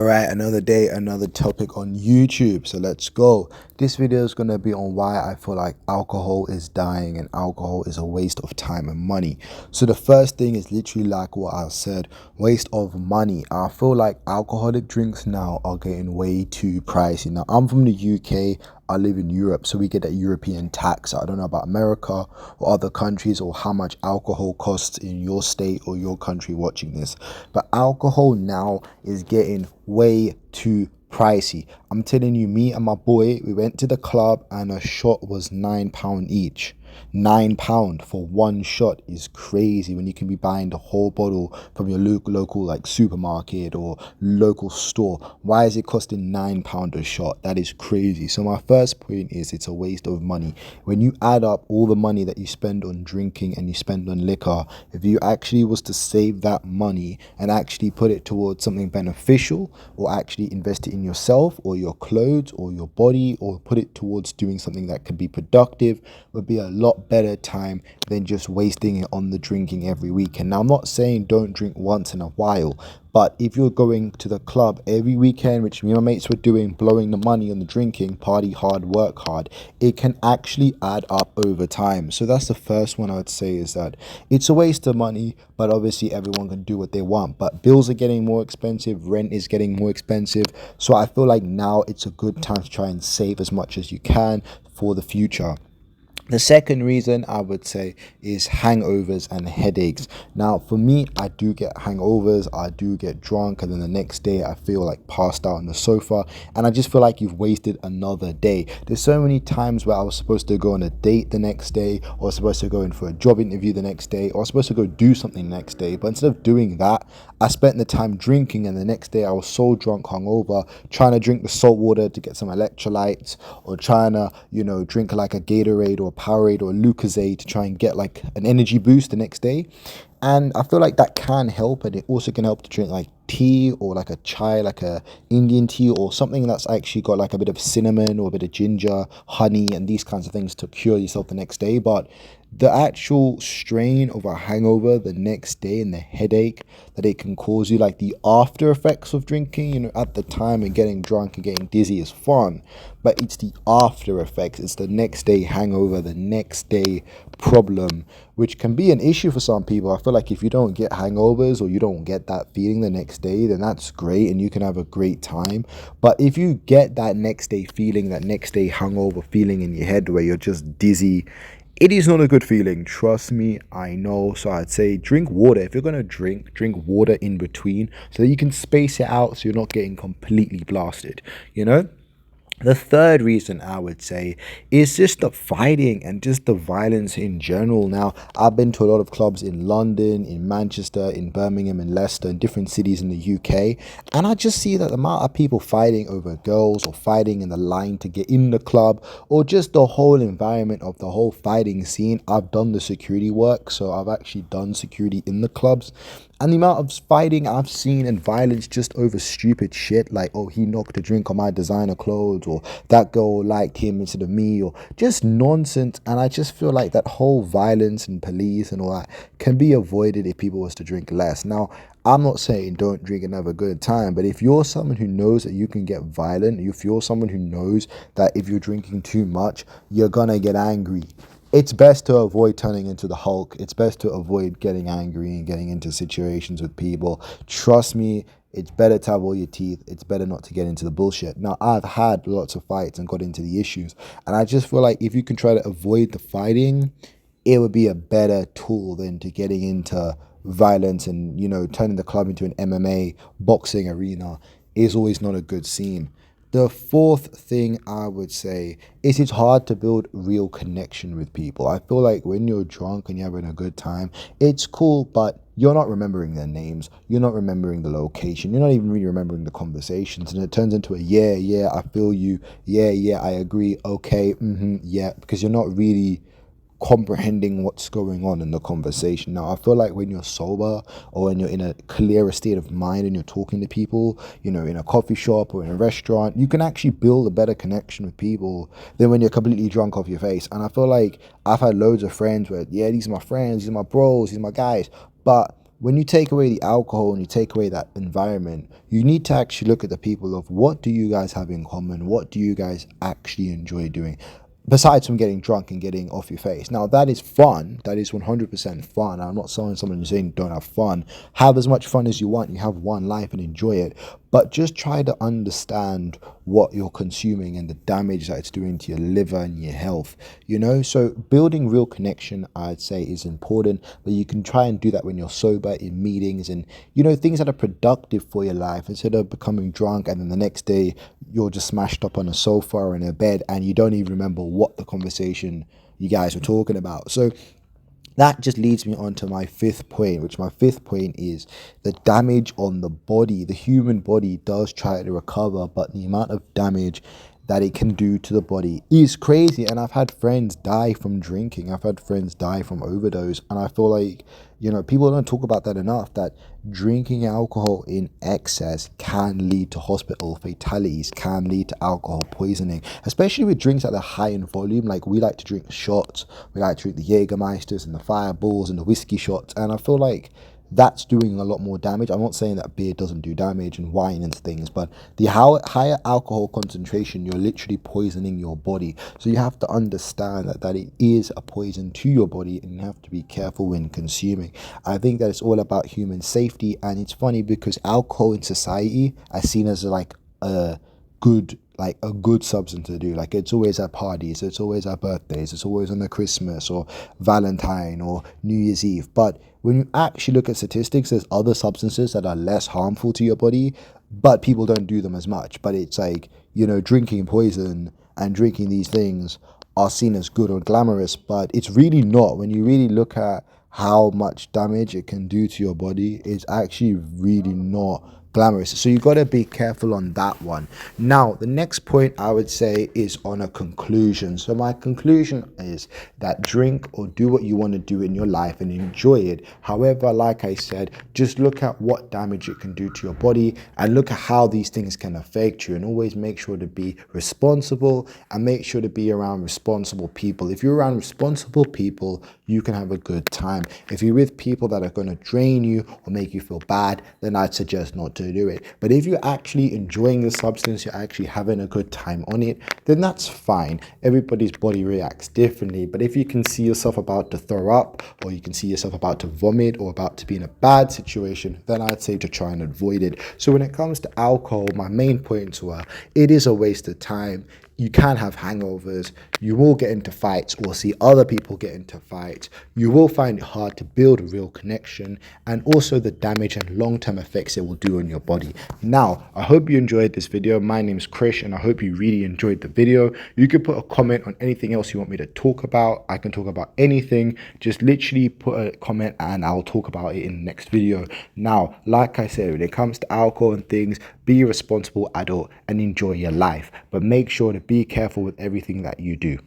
All right, another day, another topic on YouTube. So let's go. This video is going to be on why I feel like alcohol is dying and alcohol is a waste of time and money. So the first thing is literally like what I said, waste of money. I feel like alcoholic drinks now are getting way too pricey. Now, I'm from the UK. I live in Europe, so we get that European tax. I don't know about America or other countries or how much alcohol costs in your state or your country watching this. But alcohol now is getting way too pricey. I'm telling you, me and my boy, we went to the club and a shot was £9 each. £9 for one shot is crazy when you can be buying the whole bottle from your local like supermarket or local store. Why is it costing £9 a shot? That is crazy. So my first point is it's a waste of money. When you add up all the money that you spend on drinking and you spend on liquor, if you actually was to save that money and actually put it towards something beneficial or actually invest it in yourself or your clothes or your body or put it towards doing something that could be productive, would be a lot better time than just wasting it on the drinking every weekend. Now, I'm not saying don't drink once in a while, but if you're going to the club every weekend, which me and my mates were doing, blowing the money on the drinking, party hard, work hard, it can actually add up over time. So that's the first one I would say, is that it's a waste of money, but obviously everyone can do what they want. But bills are getting more expensive, rent is getting more expensive. So I feel like now it's a good time to try and save as much as you can for the future. The second reason I would say is hangovers and headaches. Now, for me, I do get hangovers, I do get drunk, and then the next day I feel like passed out on the sofa, and I just feel like you've wasted another day. There's so many times where I was supposed to go on a date the next day, or supposed to go in for a job interview the next day, or supposed to go do something the next day, but instead of doing that, I spent the time drinking, and the next day I was so drunk, hungover, trying to drink the salt water to get some electrolytes, or trying to, drink like a Gatorade or Powerade or Lucozade to try and get like an energy boost the next day. And I feel like that can help, and it also can help to drink like tea or like a chai, like a Indian tea or something that's actually got like a bit of cinnamon or a bit of ginger, honey, and these kinds of things to cure yourself the next day. But the actual strain of a hangover the next day and the headache that it can cause you, like the after effects of drinking, at the time and getting drunk and getting dizzy is fun, but it's the after effects, it's the next day hangover, the next day problem, which can be an issue for some people. I feel like if you don't get hangovers or you don't get that feeling the next day, then that's great and you can have a great time. But if you get that next day feeling, that next day hangover feeling in your head where you're just dizzy, it is not a good feeling. Trust me, I know. So I'd say drink water. If you're going to drink water in between so that you can space it out so you're not getting completely blasted, The third reason I would say is just the fighting and just the violence in general. Now, I've been to a lot of clubs in London, in Manchester, in Birmingham, in Leicester, in different cities in the UK, and I just see that the amount of people fighting over girls or fighting in the line to get in the club or just the whole environment of the whole fighting scene. I've done the security work, so I've actually done security in the clubs. And the amount of fighting I've seen and violence just over stupid shit like, oh, he knocked a drink on my designer clothes, or that girl liked him instead of me, or just nonsense. And I just feel like that whole violence and police and all that can be avoided if people was to drink less. Now, I'm not saying don't drink and have a good time, but if you're someone who knows that you can get violent, if you're someone who knows that if you're drinking too much, you're gonna get angry, it's best to avoid turning into the Hulk. It's best to avoid getting angry and getting into situations with people. Trust me, it's better to have all your teeth. It's better not to get into the bullshit. Now, I've had lots of fights and got into the issues, and I just feel like if you can try to avoid the fighting, it would be a better tool than to getting into violence and, turning the club into an MMA boxing arena is always not a good scene. The fourth thing I would say is it's hard to build real connection with people. I feel like when you're drunk and you're having a good time, it's cool, but you're not remembering their names. You're not remembering the location. You're not even really remembering the conversations. And it turns into a yeah, I feel you. Yeah, I agree. Okay, yeah, because you're not really comprehending what's going on in the conversation. Now, I feel like when you're sober or when you're in a clearer state of mind and you're talking to people, in a coffee shop or in a restaurant, you can actually build a better connection with people than when you're completely drunk off your face. And I feel like I've had loads of friends where, yeah, these are my friends, these are my bros, these are my guys, but when you take away the alcohol and you take away that environment, you need to actually look at the people of what do you guys have in common? What do you guys actually enjoy doing? Besides from getting drunk and getting off your face. Now, that is fun. That is 100% fun. I'm not saying someone who's saying don't have fun. Have as much fun as you want. You have one life and enjoy it. But just try to understand what you're consuming and the damage that it's doing to your liver and your health, you know? So building real connection, I'd say, is important, but you can try and do that when you're sober, in meetings and, you know, things that are productive for your life, instead of becoming drunk and then the next day you're just smashed up on a sofa or in a bed and you don't even remember what the conversation you guys were talking about. So that just leads me on to my fifth point, which my fifth point is the damage on the body. The human body does try to recover, but the amount of damage that it can do to the body is crazy. And I've had friends die from drinking. I've had friends die from overdose. And I feel like, you know, people don't talk about that enough, that drinking alcohol in excess can lead to hospital fatalities, can lead to alcohol poisoning, especially with drinks that are high in volume. Like, we like to drink shots, we like to drink the Jägermeisters and the Fireballs and the whiskey shots, and I feel like that's doing a lot more damage. I'm not saying that beer doesn't do damage and wine and things, but the higher alcohol concentration, you're literally poisoning your body. So you have to understand that it is a poison to your body, and you have to be careful when consuming. I think that it's all about human safety, and it's funny because alcohol in society is seen as like a good substance to do. Like, it's always at parties, it's always at birthdays, it's always on the Christmas or Valentine or New Year's Eve. But when you actually look at statistics, there's other substances that are less harmful to your body, but people don't do them as much. But it's like, you know, drinking poison and drinking these things are seen as good or glamorous, but it's really not. When you really look at how much damage it can do to your body, it's actually really not glamorous. So you got to be careful on that one. Now, the next point I would say is on a conclusion. So my conclusion is that drink or do what you want to do in your life and enjoy it. However, like I said, just look at what damage it can do to your body and look at how these things can affect you, and always make sure to be responsible and make sure to be around responsible people. If you're around responsible people, you can have a good time. If you're with people that are going to drain you or make you feel bad, then I'd suggest not to do it. But if you're actually enjoying the substance, you're actually having a good time on it, then that's fine. Everybody's body reacts differently. But if you can see yourself about to throw up, or you can see yourself about to vomit or about to be in a bad situation, then I'd say to try and avoid it. So when it comes to alcohol, my main points were, it is a waste of time. You can have hangovers, you will get into fights or see other people get into fights, you will find it hard to build a real connection, and also the damage and long-term effects it will do on your body. Now, I hope you enjoyed this video. My name is Krish, and I hope you really enjoyed the video. You could put a comment on anything else you want me to talk about. I can talk about anything. Just literally put a comment and I'll talk about it in the next video. Now, like I said, when it comes to alcohol and things, be a responsible adult and enjoy your life, but make sure to be careful with everything that you do.